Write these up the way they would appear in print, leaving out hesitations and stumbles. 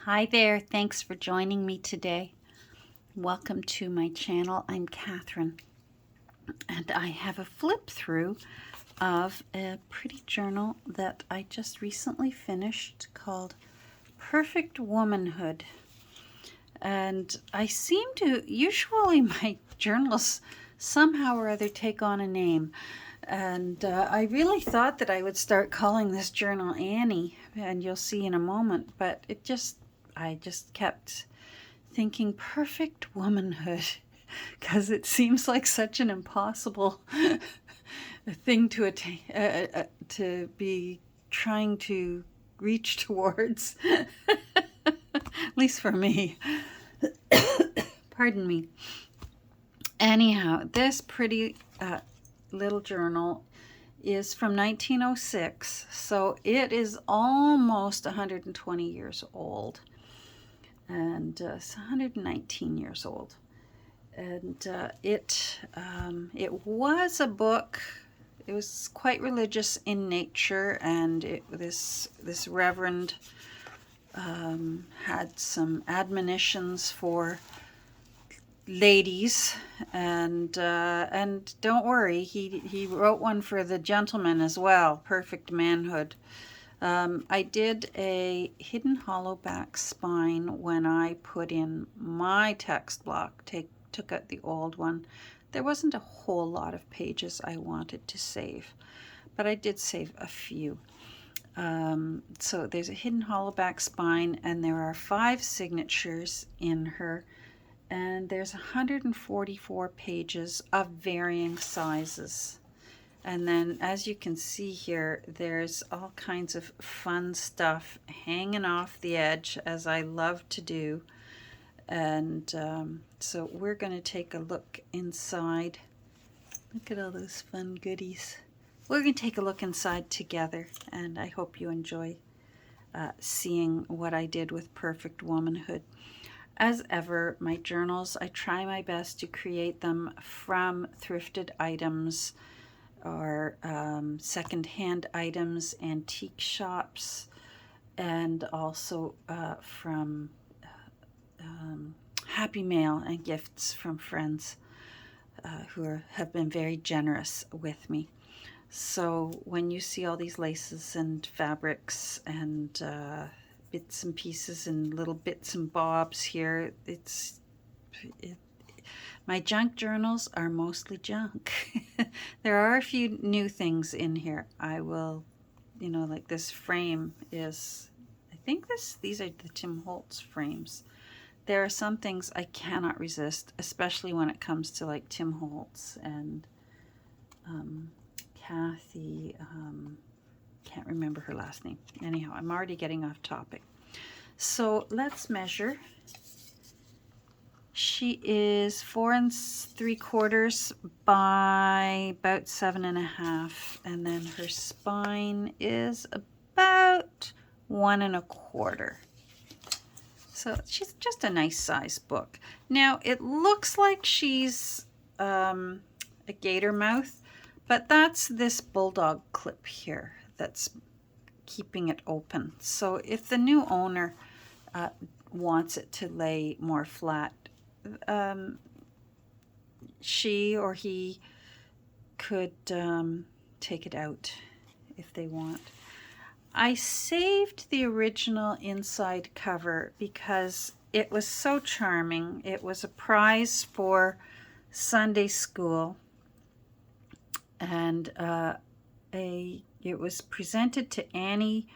Hi there, thanks for joining me today. Welcome to my channel. I'm Catherine, and I have a flip through of a pretty journal that I just recently finished called Perfect Womanhood. And I seem to, usually my journals somehow or other take on a name. And I really thought that I would start calling this journal Annie, and you'll see in a moment, but I just kept thinking perfect womanhood because it seems like such an impossible thing to attain, to be trying to reach towards, at least for me. Pardon me. Anyhow, this pretty little journal is from 1906, so it is almost 120 years old, and it's 119 years old. And it was a book. It was quite religious in nature, and this reverend had some admonitions for ladies, and don't worry, he wrote one for the gentleman as well, Perfect Manhood. I did a hidden hollow back spine when I put in my text block, took out the old one. There wasn't a whole lot of pages I wanted to save, but I did save a few. So there's a hidden hollow back spine, and there are 5 signatures in her, and there's 144 pages of varying sizes. And then, as you can see here, there's all kinds of fun stuff hanging off the edge, as I love to do. And so we're going to take a look inside. Look at all those fun goodies. We're going to take a look inside together, and I hope you enjoy seeing what I did with Perfect Womanhood. As ever, my journals, I try my best to create them from thrifted items or second-hand items, antique shops, and also from Happy Mail and gifts from friends who have been very generous with me. So when you see all these laces and fabrics and bits and pieces and little bits and bobs here, my junk journals are mostly junk. There are a few new things in here. I will, like this frame is, I think these are the Tim Holtz frames. There are some things I cannot resist, especially when it comes to like Tim Holtz and Kathy, can't remember her last name. Anyhow, I'm already getting off topic. So let's measure. She is 4 3/4 by about 7.5, and then her spine is about 1 1/4. So she's just a nice size book. Now it looks like she's a gator mouth, but that's this bulldog clip here that's keeping it open. So if the new owner wants it to lay more flat, she or he could take it out if they want. I saved the original inside cover because it was so charming. It was a prize for Sunday school, and it was presented to Annie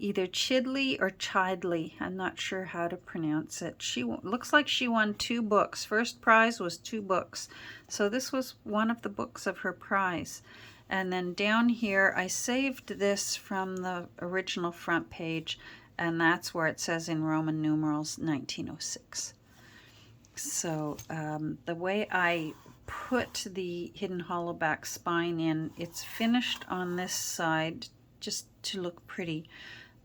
either Chidley or Chidley. I'm not sure how to pronounce it. She looks like she won 2 books. First prize was 2 books. So this was one of the books of her prize. And then down here, I saved this from the original front page, and that's where it says in Roman numerals 1906. So the way I put the hidden hollow back spine in, it's finished on this side just to look pretty,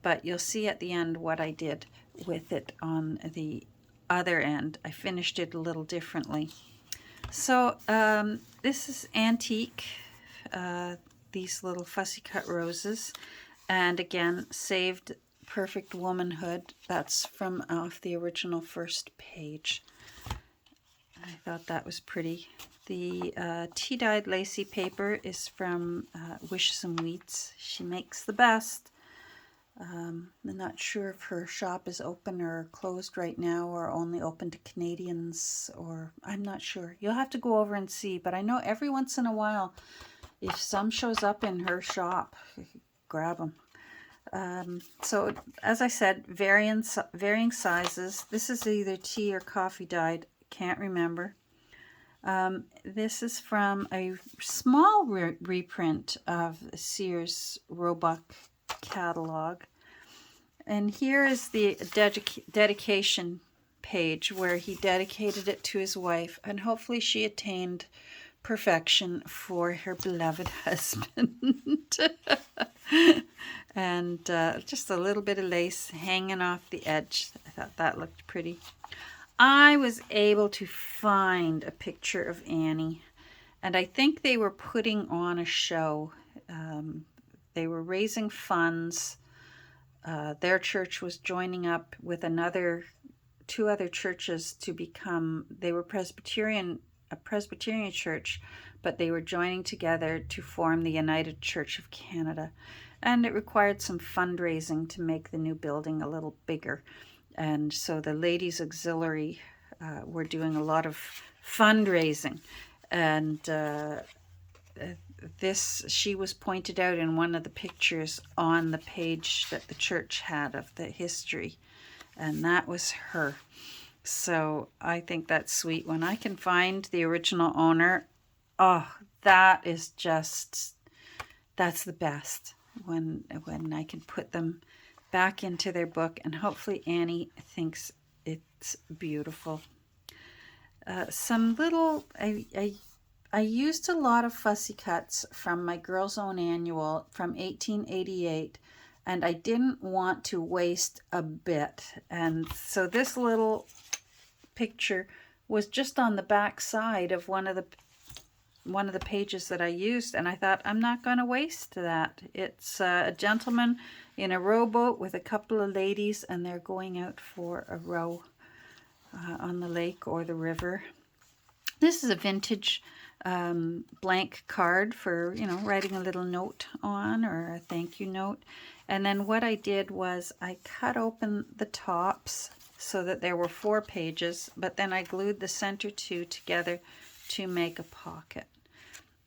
but you'll see at the end what I did with it on the other end. I finished it a little differently. So this is antique, these little fussy cut roses, and again saved Perfect Womanhood. That's from off the original first page. I thought that was pretty. The tea-dyed lacy paper is from Wishes and Weeds. She makes the best. I'm not sure if her shop is open or closed right now, or only open to Canadians, or I'm not sure. You'll have to go over and see, but I know every once in a while, if some shows up in her shop, grab them. So as I said, varying sizes. This is either tea or coffee dyed. Can't remember. This is from a small reprint of Sears Roebuck catalog. And here is the dedication page where he dedicated it to his wife, and hopefully she attained perfection for her beloved husband. And just a little bit of lace hanging off the edge. I thought that looked pretty. I was able to find a picture of Annie, and I think they were putting on a show. They were raising funds. Their church was joining up with two other churches to become, they were a Presbyterian church, but they were joining together to form the United Church of Canada. And it required some fundraising to make the new building a little bigger. And so the Ladies Auxiliary were doing a lot of fundraising. And she was pointed out in one of the pictures on the page that the church had of the history. And that was her. So I think that's sweet. When I can find the original owner, oh, that's the best. When I can put them back into their book, and hopefully Annie thinks it's beautiful. Some little, I used a lot of fussy cuts from my Girls' Own Annual from 1888, and I didn't want to waste a bit. And so this little picture was just on the back side of one of the pages that I used, and I thought, I'm not going to waste that. It's a gentleman in a rowboat with a couple of ladies, and they're going out for a row on the lake or the river. This is a vintage blank card for, writing a little note on, or a thank you note. And then what I did was I cut open the tops so that there were 4 pages, but then I glued the center 2 together to make a pocket.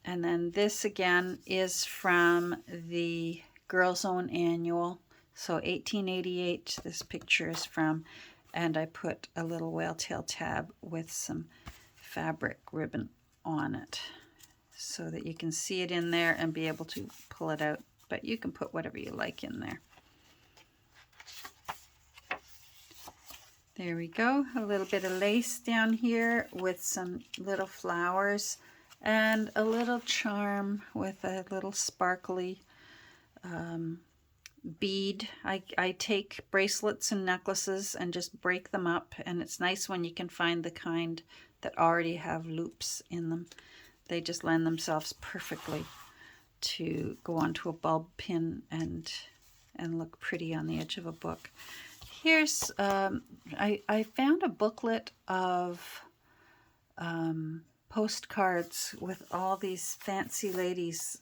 And then this again is from the Girls' Own Annual. So 1888 this picture is from, and I put a little whale tail tab with some fabric ribbon on it so that you can see it in there and be able to pull it out. But you can put whatever you like in there. There we go. A little bit of lace down here with some little flowers and a little charm with a little sparkly bead. I take bracelets and necklaces and just break them up, and it's nice when you can find the kind that already have loops in them. They just lend themselves perfectly to go onto a bulb pin and look pretty on the edge of a book. Here's, I found a booklet of postcards with all these fancy ladies,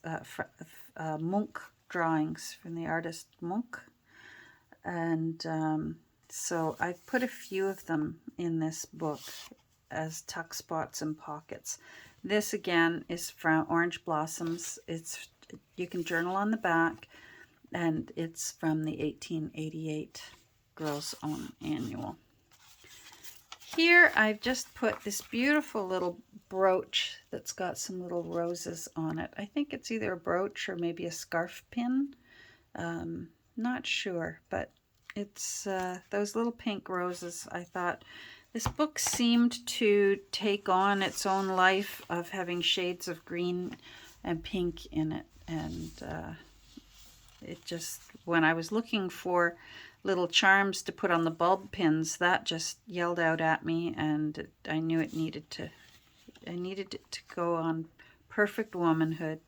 Munch drawings from the artist Munch. And so I put a few of them in this book as tuck spots and pockets. This again is from Orange Blossoms. You can journal on the back, and it's from the 1888 Girls' Own Annual. Here I've just put this beautiful little brooch that's got some little roses on it. I think it's either a brooch or maybe a scarf pin. Not sure, but it's those little pink roses. I thought this book seemed to take on its own life of having shades of green and pink in it. And it just, when I was looking for little charms to put on the bulb pins, that just yelled out at me, and I knew it needed it to go on Perfect Womanhood.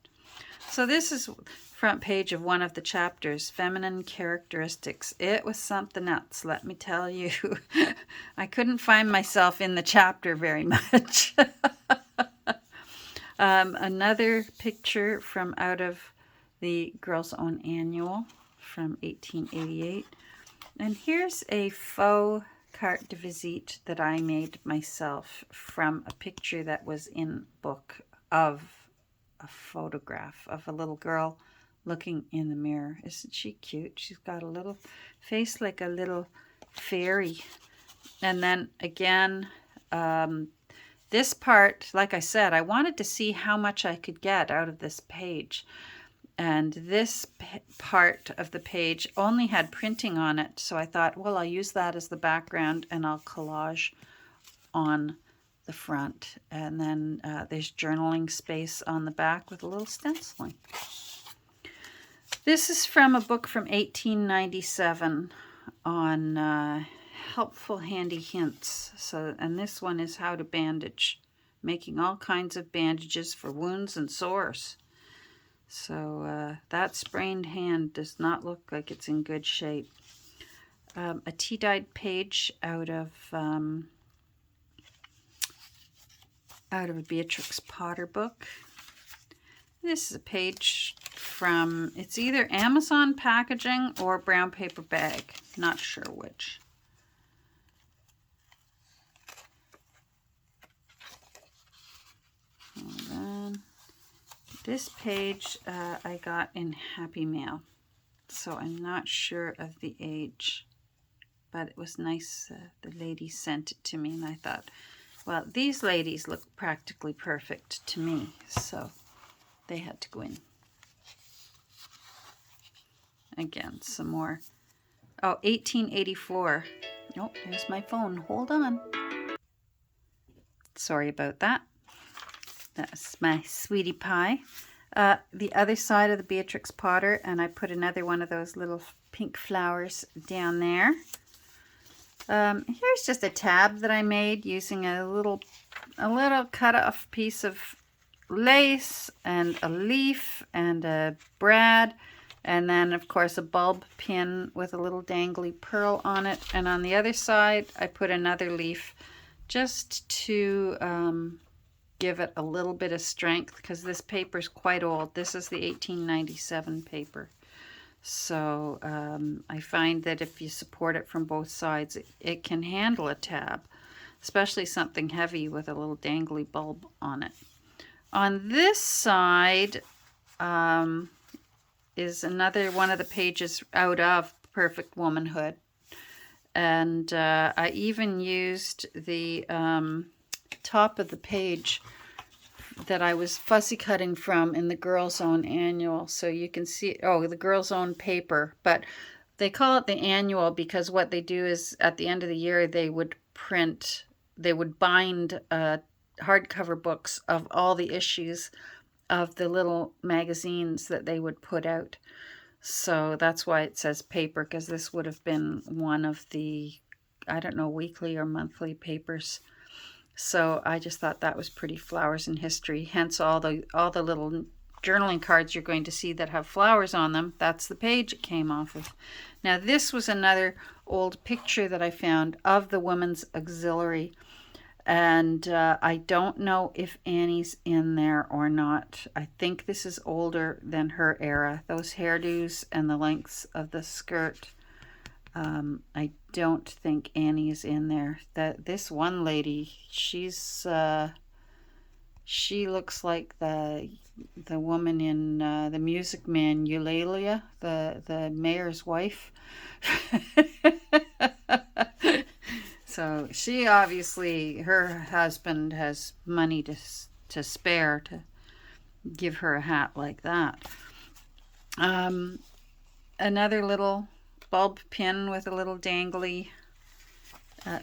So this is front page of one of the chapters, Feminine Characteristics. It was something else, let me tell you. I couldn't find myself in the chapter very much. Another picture from out of the Girls' Own Annual from 1888. And here's a faux carte de visite that I made myself from a picture that was in a book of a photograph of a little girl looking in the mirror. Isn't she cute? She's got a little face like a little fairy. And then again, this part, like I said, I wanted to see how much I could get out of this page. And this part of the page only had printing on it. So I thought, well, I'll use that as the background and I'll collage on the front. And then there's journaling space on the back with a little stenciling. This is from a book from 1897 on helpful handy hints. And this one is how to bandage, making all kinds of bandages for wounds and sores. So that sprained hand does not look like it's in good shape. A tea-dyed page out of a Beatrix Potter book. This is a page from, it's either Amazon packaging or brown paper bag. Not sure which. Hold on. This page I got in Happy Mail, so I'm not sure of the age, but it was nice. The lady sent it to me, and I thought, well, these ladies look practically perfect to me, so they had to go in. Again, some more. Oh, 1884. Oh, there's my phone. Hold on. Sorry about that. That's my sweetie pie. The other side of the Beatrix Potter, and I put another one of those little pink flowers down there. Here's just a tab that I made using a little cut off piece of lace and a leaf and a brad, and then of course a bulb pin with a little dangly pearl on it. And on the other side I put another leaf just to give it a little bit of strength, because this paper is quite old. This is the 1897 paper. So I find that if you support it from both sides, it can handle a tab, especially something heavy with a little dangly bulb on it. On this side is another one of the pages out of Perfect Womanhood. And I even used the top of the page that I was fussy cutting from in the Girls' Own Annual. So you can see, the Girls' Own paper. But they call it the annual because what they do is at the end of the year they would bind hardcover books of all the issues of the little magazines that they would put out. So that's why it says paper, because this would have been one of the, I don't know, weekly or monthly papers. So I just thought that was pretty, flowers in history. Hence all the little journaling cards you're going to see that have flowers on them. That's the page it came off of. Now this was another old picture that I found of the Women's Auxiliary. And I don't know if Annie's in there or not. I think this is older than her era. Those hairdos and the lengths of the skirt. I don't think Annie is in there. This one lady, she looks like the woman in The Music Man, Eulalia, the mayor's wife. So she obviously, her husband has money to spare to give her a hat like that. Another little bulb pin with a little dangly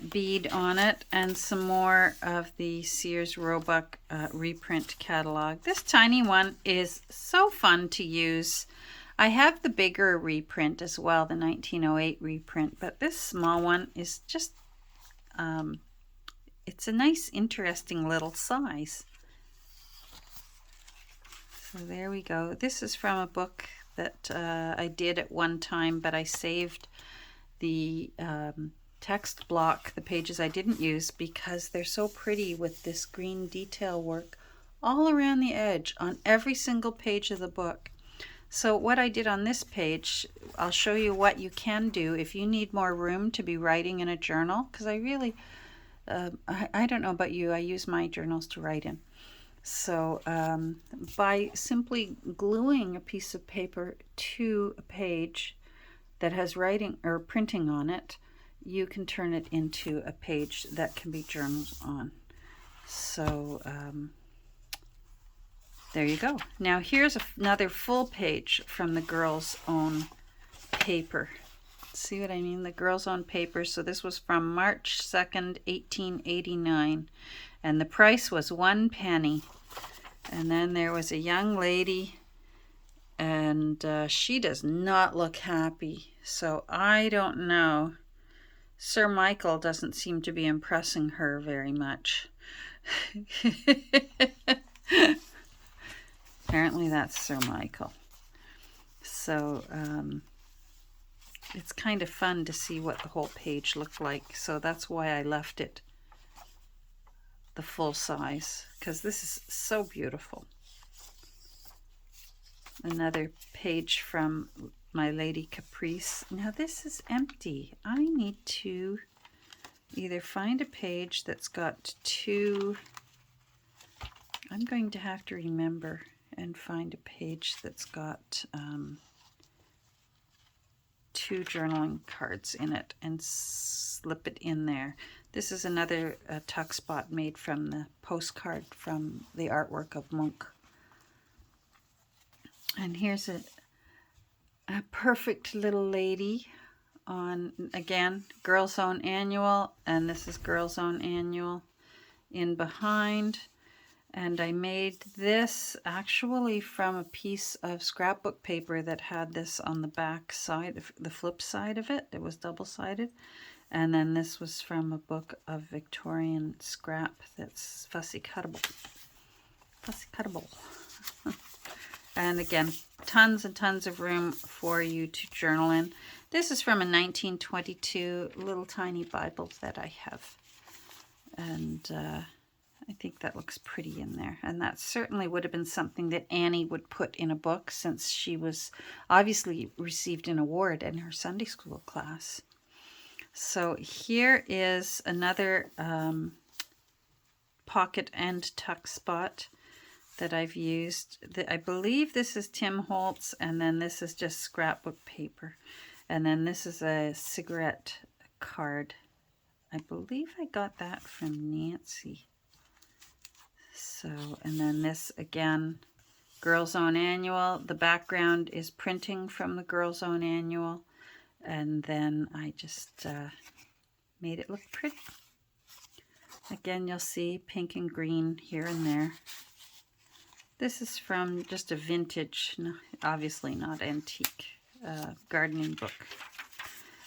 bead on it, and some more of the Sears Roebuck reprint catalog. This tiny one is so fun to use. I have the bigger reprint as well, the 1908 reprint, but this small one is just it's a nice, interesting little size. So there we go. This is from a book that I did at one time, but I saved the text block, the pages I didn't use, because they're so pretty with this green detail work all around the edge on every single page of the book. So what I did on this page, I'll show you what you can do if you need more room to be writing in a journal, because I really, I don't know about you, I use my journals to write in. So by simply gluing a piece of paper to a page that has writing or printing on it, you can turn it into a page that can be journaled on. So there you go. Now here's another full page from the girls' own paper. See what I mean? The girls' own paper. So this was from March 2nd, 1889. And the price was 1 penny. And then there was a young lady, and she does not look happy. So I don't know. Sir Michael doesn't seem to be impressing her very much. Apparently that's Sir Michael. So it's kind of fun to see what the whole page looked like. So that's why I left it the full size, because this is so beautiful. Another page from My Lady Caprice. Now this is empty. I need to either find a page that's got two. I'm going to have to remember and find a page that's got two journaling cards in it and slip it in there. This is another tuck spot made from the postcard from the artwork of Munch. And here's a perfect little lady on, again, Girls' Own Annual, and this is Girls' Own Annual in behind. And I made this actually from a piece of scrapbook paper that had this on the back side, the flip side of it. It was double-sided. And then this was from a book of Victorian scrap that's fussy cuttable. Fussy cuttable. And again, tons and tons of room for you to journal in. This is from a 1922 little tiny Bible that I have. And I think that looks pretty in there. And that certainly would have been something that Annie would put in a book, since she was obviously received an award in her Sunday school class. So here is another pocket and tuck spot that I've used. I believe this is Tim Holtz, and then this is just scrapbook paper. And then this is a cigarette card. I believe I got that from Nancy. So, and then this again, Girls' Own Annual. The background is printing from the Girls' Own Annual. And then I just made it look pretty. Again, you'll see pink and green here and there. This is from just a vintage, obviously not antique, gardening book.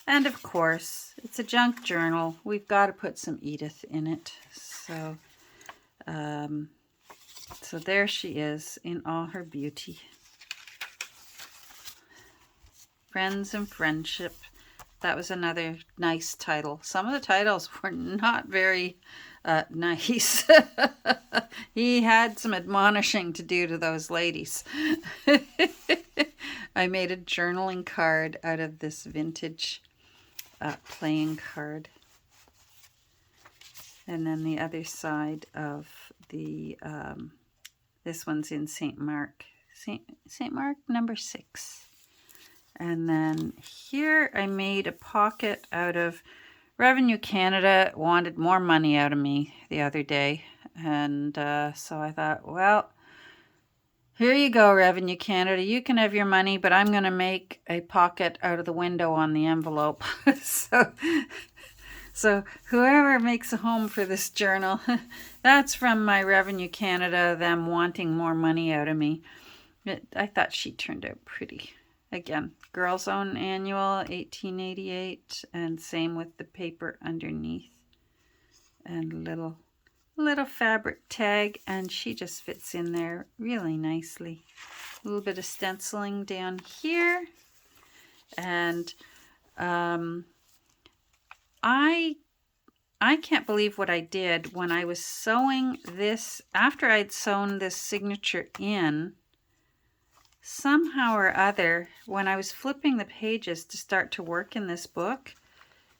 And of course, it's a junk journal. We've got to put some Edith in it. So, so there she is in all her beauty. Friends and Friendship. That was another nice title. Some of the titles were not very nice. He had some admonishing to do to those ladies. I made a journaling card out of this vintage playing card. And then the other side of the, this one's in St. Mark. St. Mark number 6. And then here I made a pocket out of Revenue Canada. Wanted more money out of me the other day. And so I thought, well, here you go, Revenue Canada. You can have your money, but I'm going to make a pocket out of the window on the envelope. So whoever makes a home for this journal, that's from my Revenue Canada, them wanting more money out of me. I thought she turned out pretty. Again, Girls' Own Annual, 1888, and same with the paper underneath. And little little fabric tag, and she just fits in there really nicely. A little bit of stenciling down here, and I can't believe what I did when I was sewing this. After I'd sewn this signature in, somehow or other, when I was flipping the pages to start to work in this book,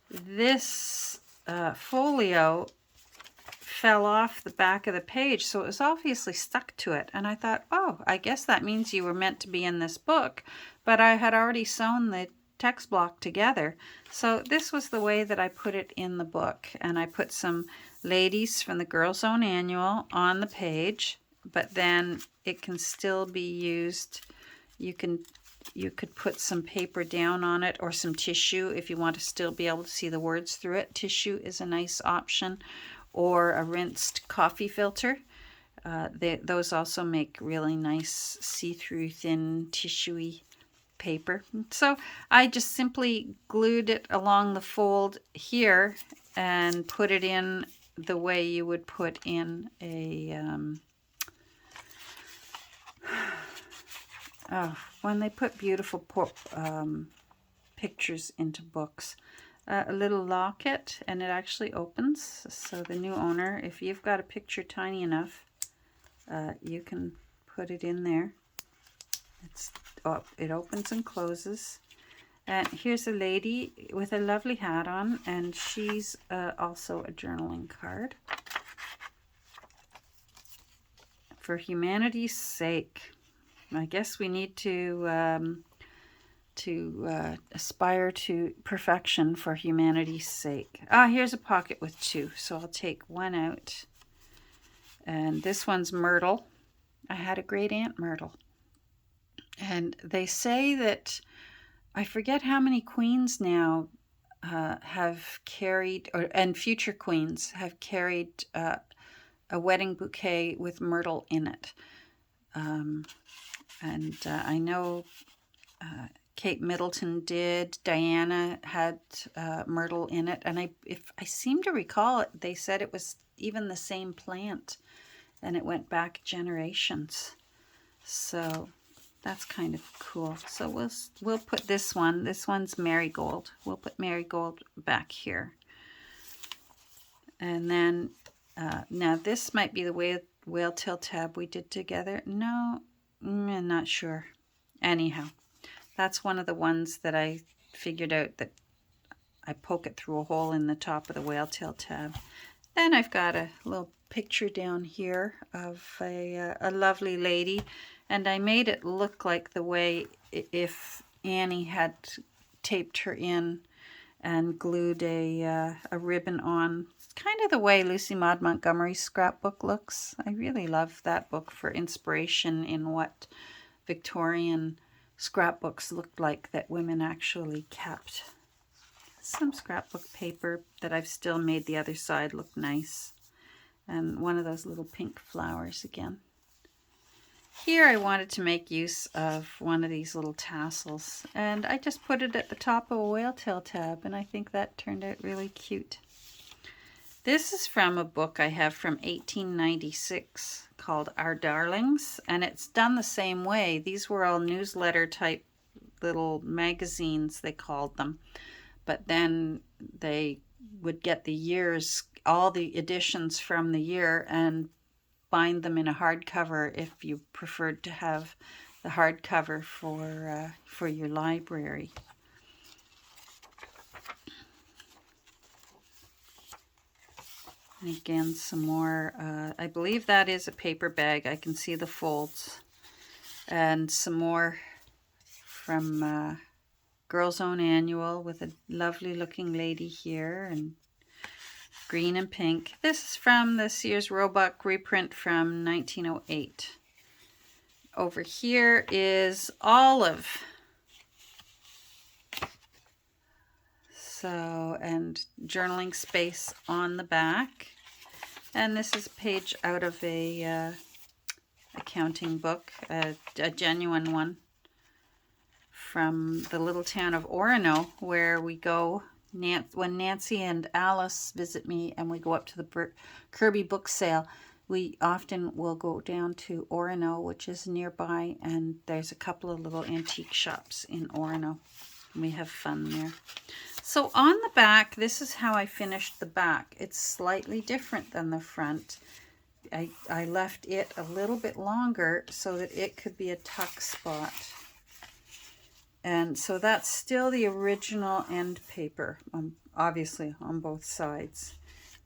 this folio fell off the back of the page, so it was obviously stuck to it. And I thought, oh, I guess that means you were meant to be in this book, but I had already sewn the text block together. So this was the way that I put it in the book, and I put some ladies from the Girls' Own Annual on the page, but then it can still be used. You could put some paper down on it, or some tissue if you want to still be able to see the words through it. Tissue is a nice option, or a rinsed coffee filter. Those also make really nice see-through, thin, tissuey paper. So I just simply glued it along the fold here and put it in the way you would put in a when they put beautiful pictures into books. A little locket, and it actually opens, so the new owner, if you've got a picture tiny enough, you can put it in there. It opens and closes. And here's a lady with a lovely hat on, and she's also a journaling card. For humanity's sake. I guess we need to aspire to perfection for humanity's sake. Here's a pocket with two, so I'll take one out. And this one's Myrtle. I had a great aunt Myrtle. And they say that, I forget how many queens now have carried, and future queens have carried a wedding bouquet with myrtle in it. I know Kate Middleton did. Diana had myrtle in it, and if I seem to recall it, they said it was even the same plant, and it went back generations. So that's kind of cool. So we'll put this one. This one's Marigold. We'll put Marigold back here. And then now this might be the whale tail tab we did together. No, I'm not sure. Anyhow, that's one of the ones that I figured out that I poke it through a hole in the top of the whale tail tab. Then I've got a little picture down here of a lovely lady, and I made it look like the way if Annie had taped her in and glued a ribbon on. It's kind of the way Lucy Maud Montgomery's scrapbook looks. I really love that book for inspiration in what Victorian scrapbooks looked like that women actually kept. Some scrapbook paper that I've still made the other side look nice. And one of those little pink flowers again. Here I wanted to make use of one of these little tassels, and I just put it at the top of a whale tail tab, and I think that turned out really cute. This is from a book I have from 1896 called Our Darlings, and it's done the same way. These were all newsletter type little magazines, they called them, but then they would get the years, all the editions from the year, and bind them in a hardcover if you preferred to have the hardcover for your library. And again, some more, I believe that is a paper bag. I can see the folds. And some more from Girls' Own Annual with a lovely looking lady here, and green and pink. This is from the Sears Roebuck reprint from 1908. Over here is Olive. So, and journaling space on the back. And this is a page out of a accounting book, a genuine one, from the little town of Orono, where we go When Nancy and Alice visit me and we go up to the Kirby book sale, we often will go down to Orono, which is nearby, and there's a couple of little antique shops in Orono. We have fun there. So on the back, this is how I finished the back. It's slightly different than the front. I left it a little bit longer so that it could be a tuck spot. And so that's still the original end paper, obviously on both sides.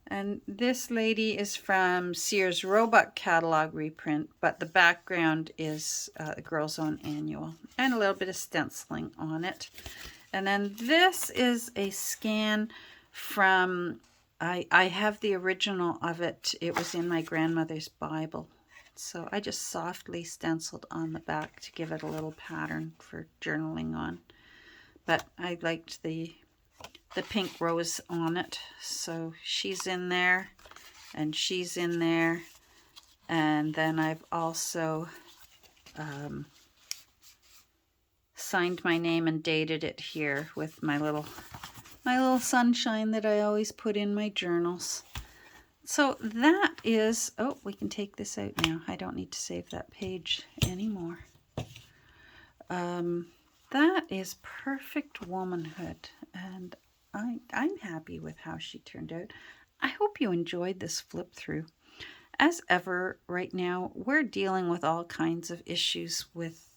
And this lady is from Sears Roebuck catalog reprint, but the background is the Girl's Own Annual and a little bit of stenciling on it. And then this is a scan from, I have the original of it. It was in my grandmother's Bible. So I just softly stenciled on the back to give it a little pattern for journaling on. But I liked the pink rose on it. So she's in there and she's in there. And then I've also signed my name and dated it here with my little sunshine that I always put in my journals. So that is, oh, we can take this out now. I don't need to save that page anymore. That is Perfect Womanhood, and I'm happy with how she turned out. I hope you enjoyed this flip through. As ever, right now, we're dealing with all kinds of issues with,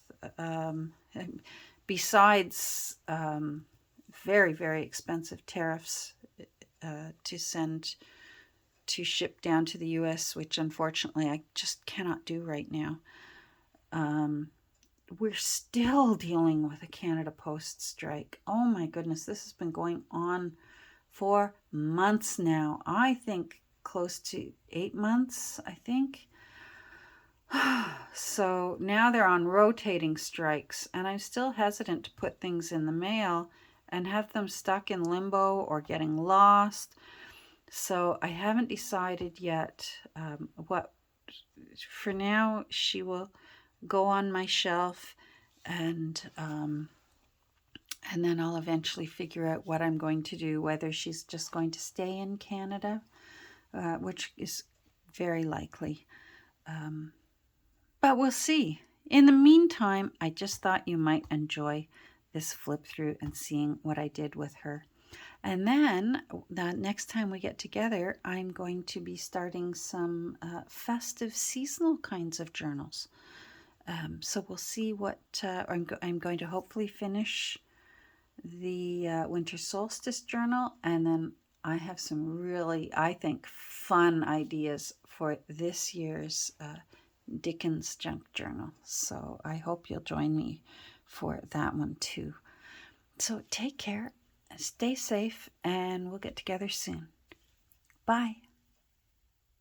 besides very, very expensive tariffs to ship down to the US, which unfortunately I just cannot do right now. We're still dealing with a Canada Post strike. Oh my goodness, this has been going on for months now. I think close to 8 months, I think. So now they're on rotating strikes, and I'm still hesitant to put things in the mail and have them stuck in limbo or getting lost. So I haven't decided yet what. For now, she will go on my shelf, and then I'll eventually figure out what I'm going to do, whether she's just going to stay in Canada, which is very likely. But we'll see. In the meantime, I just thought you might enjoy this flip through and seeing what I did with her. And then the next time we get together, I'm going to be starting some festive seasonal kinds of journals. So we'll see what I'm going to hopefully finish the winter solstice journal, and then I have some really, I think, fun ideas for this year's Dickens junk journal. So I hope you'll join me for that one too. So take care, stay safe, and we'll get together soon. Bye.